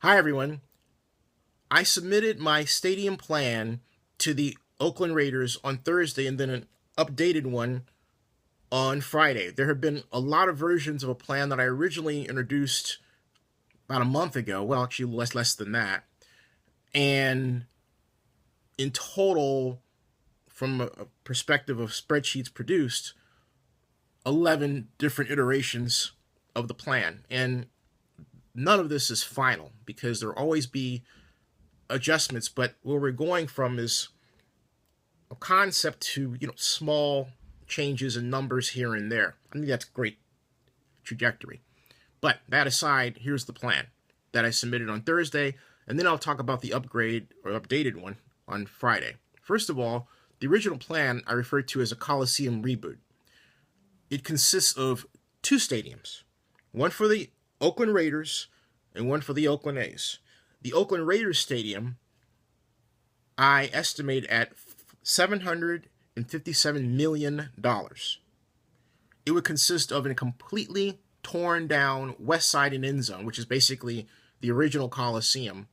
Hi, everyone. I submitted my stadium plan to the Oakland Raiders on Thursday and then an updated one on Friday. There have been a lot of versions of a plan that I originally introduced about a month ago. Well, actually, less than that. And in total, from a perspective of spreadsheets produced, 11 different iterations of the plan. And none of this is final because there'll always be adjustments, but where we're going from is a concept to small changes in numbers here and there. I think that's a great trajectory. But that aside, here's the plan that I submitted on Thursday, and then I'll talk about the upgrade or updated one on Friday. First of all, the original plan I referred to as a Coliseum reboot. It consists of two stadiums, one for the Oakland Raiders and one for the Oakland A's. The Oakland Raiders Stadium, I estimate at $757 million. It would consist of a completely torn down west side and end zone, which is basically the original Coliseum.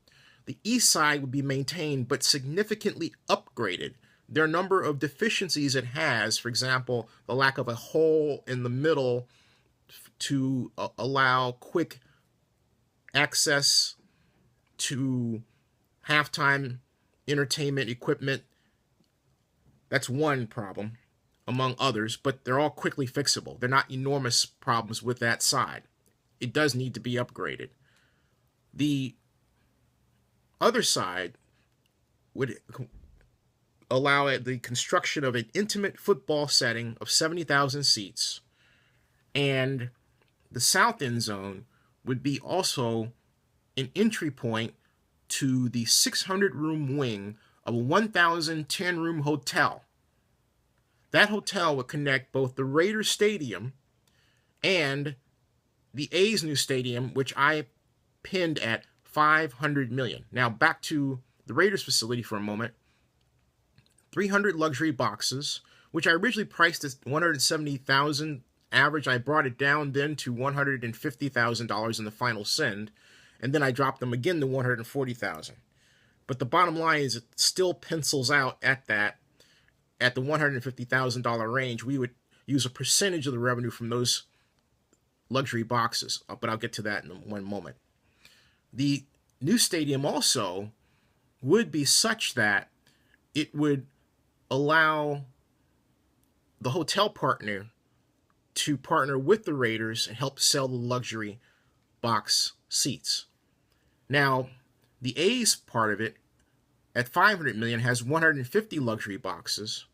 The east side would be maintained but significantly upgraded. There are a number of deficiencies it has, for example, the lack of a hole in the middle to allow quick access to halftime entertainment equipment. That's one problem among others, but they're all quickly fixable. They're not enormous problems with that side. It does need to be upgraded. The other side would allow the construction of an intimate football setting of 70,000 seats, and the south end zone would be also an entry point to the 600-room wing of a 1,010-room hotel. That hotel would connect both the Raiders Stadium and the A's new stadium, which I pinned at $500 million. Now back to the Raiders facility for a moment. 300 luxury boxes, which I originally priced at $170,000 average. I brought it down then to $150,000 in the final send, and then I dropped them again to $140,000. But the bottom line is it still pencils out at the $150,000 range. We would use a percentage of the revenue from those luxury boxes, but I'll get to that in one moment. The new stadium also would be such that it would allow the hotel partner to partner with the Raiders and help sell the luxury box seats. Now, the A's part of it at $500 million has 150 luxury boxes,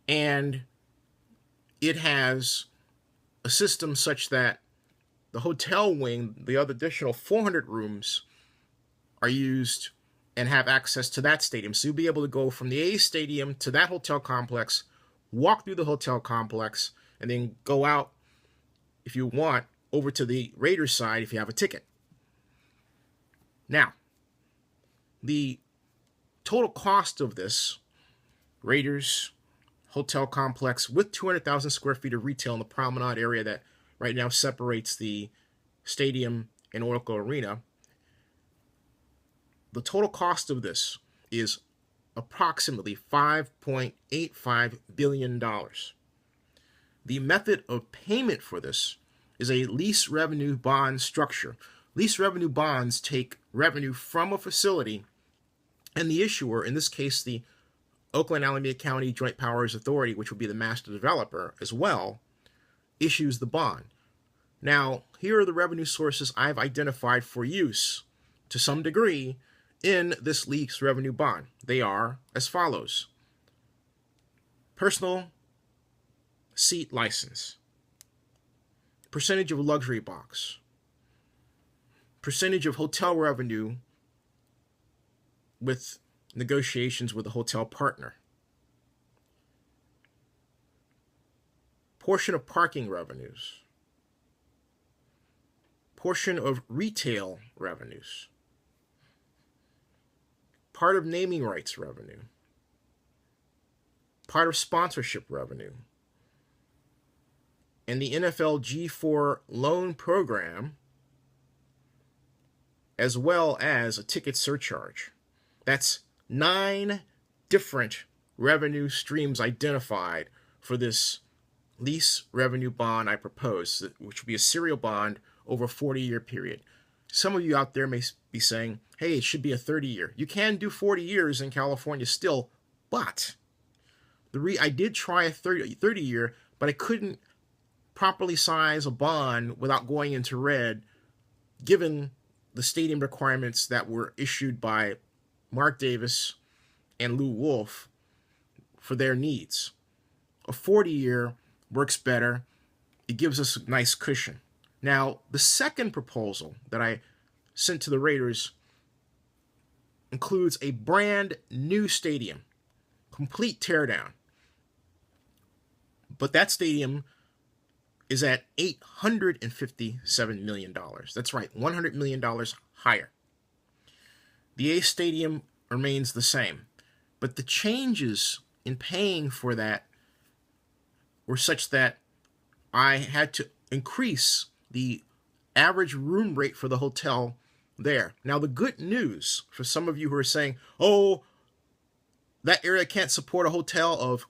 and it has a system such that the hotel wing, the other additional 400 rooms, are used and have access to that stadium. So you'll be able to go from the A's stadium to that hotel complex, walk through the hotel complex, and then go out, if you want, over to the Raiders side if you have a ticket. Now, the total cost of this Raiders hotel complex with 200,000 square feet of retail in the promenade area that right now separates the stadium and Oracle Arena, the total cost of this is approximately $5.85 billion. The method of payment for this is a lease revenue bond structure. Lease revenue bonds take revenue from a facility, and the issuer, in this case the Oakland-Alameda County Joint Powers Authority, which would be the master developer as well, issues the bond. Now, here are the revenue sources I've identified for use to some degree in this lease revenue bond. They are as follows: personal seat license, percentage of luxury box, percentage of hotel revenue with negotiations with a hotel partner, portion of parking revenues, portion of retail revenues, part of naming rights revenue, part of sponsorship revenue, and the NFL G4 loan program, as well as a ticket surcharge. That's 9 different revenue streams identified for this lease revenue bond I propose, which will be a serial bond over a 40-year period. Some of you out there may be saying, hey, it should be a 30-year. You can do 40 years in California still, but I did try a 30-year, but I couldn't properly size a bond without going into red, given the stadium requirements that were issued by Mark Davis and Lou Wolf for their needs. A 40-year works better. It gives us a nice cushion. Now, the second proposal that I sent to the Raiders includes a brand new stadium, complete teardown. But that stadium is at $857 million. That's right, $100 million higher. The A stadium remains the same, but the changes in paying for that were such that I had to increase the average room rate for the hotel there. Now, the good news for some of you who are saying, oh, that area can't support a hotel of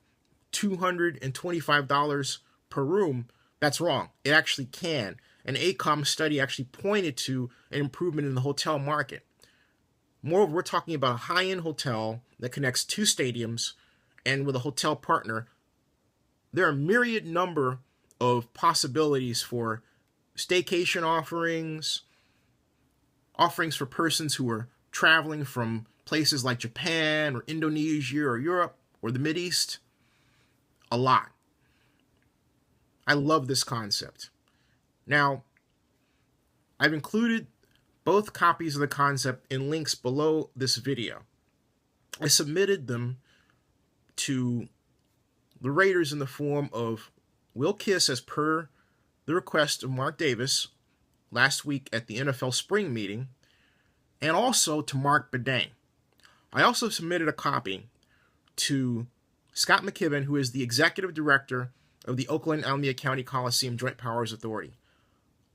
$225 per room, that's wrong. It actually can. An ACOM study actually pointed to an improvement in the hotel market. Moreover, we're talking about a high-end hotel that connects 2 stadiums, and with a hotel partner, there are a myriad number of possibilities for staycation offerings for persons who are traveling from places like Japan or Indonesia or Europe or the Mideast. A lot. I love this concept. Now, I've included both copies of the concept in links below this video. I submitted them to the Raiders in the form of Will Kiss, as per the request of Mark Davis last week at the NFL spring meeting, and also to Mark Bedang. I also submitted a copy to Scott McKibben, who is the executive director of the Oakland-Alameda County Coliseum Joint Powers Authority.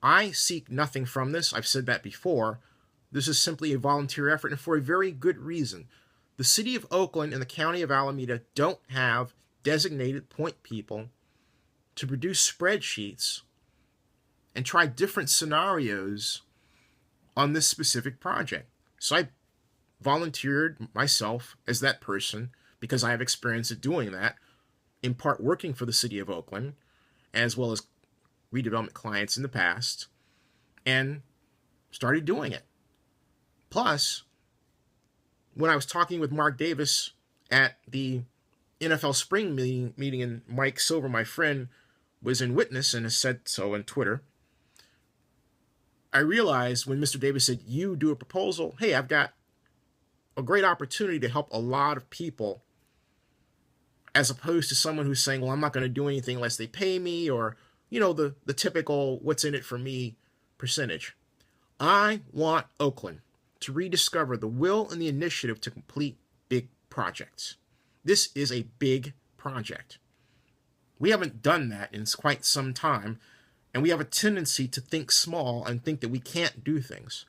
I seek nothing from this. I've said that before. This is simply a volunteer effort, and for a very good reason. The city of Oakland and the county of Alameda don't have designated point people to produce spreadsheets and try different scenarios on this specific project. So I volunteered myself as that person because I have experience at doing that, in part working for the city of Oakland, as well as redevelopment clients in the past, and started doing it. Plus, when I was talking with Mark Davis at the NFL spring meeting, and Mike Silver, my friend, was in witness and has said so on Twitter, I realized when Mr. Davis said, you do a proposal, hey, I've got a great opportunity to help a lot of people, as opposed to someone who's saying, well, I'm not going to do anything unless they pay me, or, you know, the typical what's in it for me percentage. I want Oakland to rediscover the will and the initiative to complete big projects. This is a big project. We haven't done that in quite some time, and we have a tendency to think small and think that we can't do things.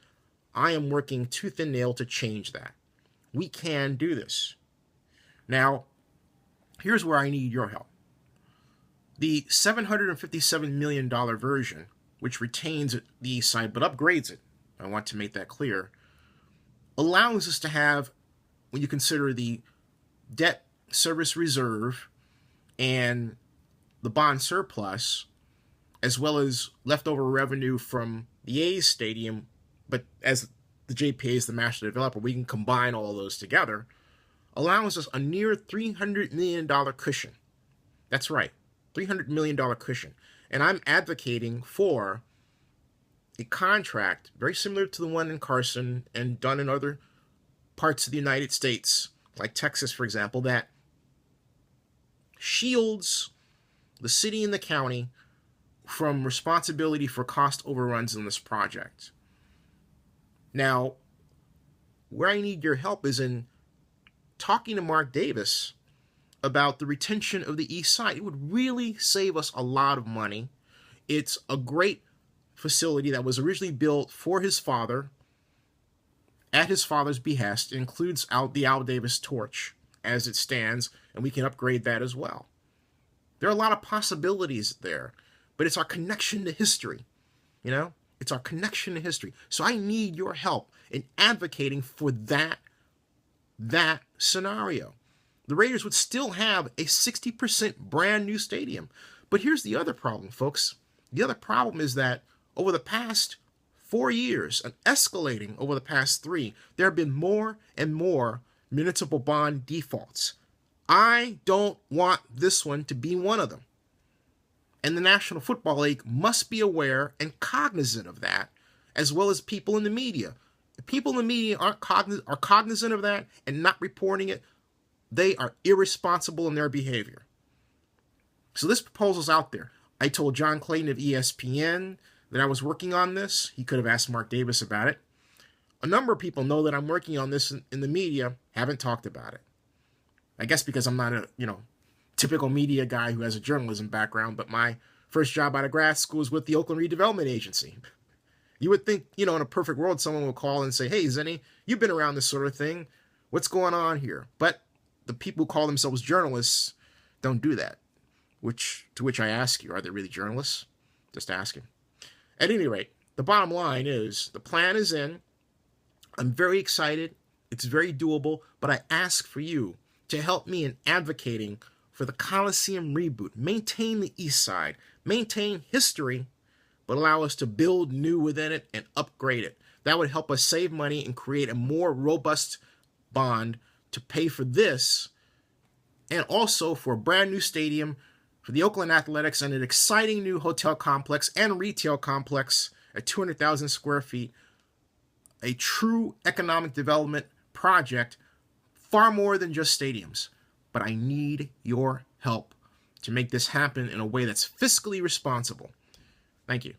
I am working tooth and nail to change that. We can do this. Now, here's where I need your help. The $757 million version, which retains the east side but upgrades it, I want to make that clear, allows us to have, when you consider the debt service reserve and the bond surplus, as well as leftover revenue from the A's stadium, but as the JPA is the master developer, we can combine all of those together, allows us a near $300 million cushion. That's right, $300 million cushion. And I'm advocating for a contract very similar to the one in Carson and done in other parts of the United States, like Texas, for example, that shields the city and the county from responsibility for cost overruns in this project. Now, where I need your help is in talking to Mark Davis about the retention of the east side. It would really save us a lot of money. It's a great facility that was originally built for his father at his father's behest. It includes the Al Davis torch as it stands, and we can upgrade that as well. There are a lot of possibilities there, but it's our connection to history, you know? It's our connection to history. So I need your help in advocating for that scenario. The Raiders would still have a 60% brand new stadium. But here's the other problem, folks. The other problem is that over the past 4 years, and escalating over the past 3, there have been more and more municipal bond defaults. I don't want this one to be one of them. And the National Football League must be aware and cognizant of that, as well as people in the media. If people in the media are cognizant of that and not reporting it, they are irresponsible in their behavior. So this proposal's out there. I told John Clayton of ESPN that I was working on this. He could have asked Mark Davis about it. A number of people know that I'm working on this in the media, haven't talked about it. I guess because I'm not a, typical media guy who has a journalism background, but my first job out of grad school was with the Oakland Redevelopment Agency. You would think, in a perfect world, someone would call and say, hey, Zenny, you've been around this sort of thing. What's going on here? But the people who call themselves journalists don't do that. To which I ask you, are they really journalists? Just asking. At any rate, the bottom line is the plan is in. I'm very excited. It's very doable, but I ask for you to help me in advocating for the Coliseum reboot. Maintain the East Side, maintain history, but allow us to build new within it and upgrade it. That would help us save money and create a more robust bond to pay for this, and also for a brand new stadium for the Oakland Athletics and an exciting new hotel complex and retail complex at 200,000 square feet. A true economic development project, far more than just stadiums. But I need your help to make this happen in a way that's fiscally responsible. Thank you.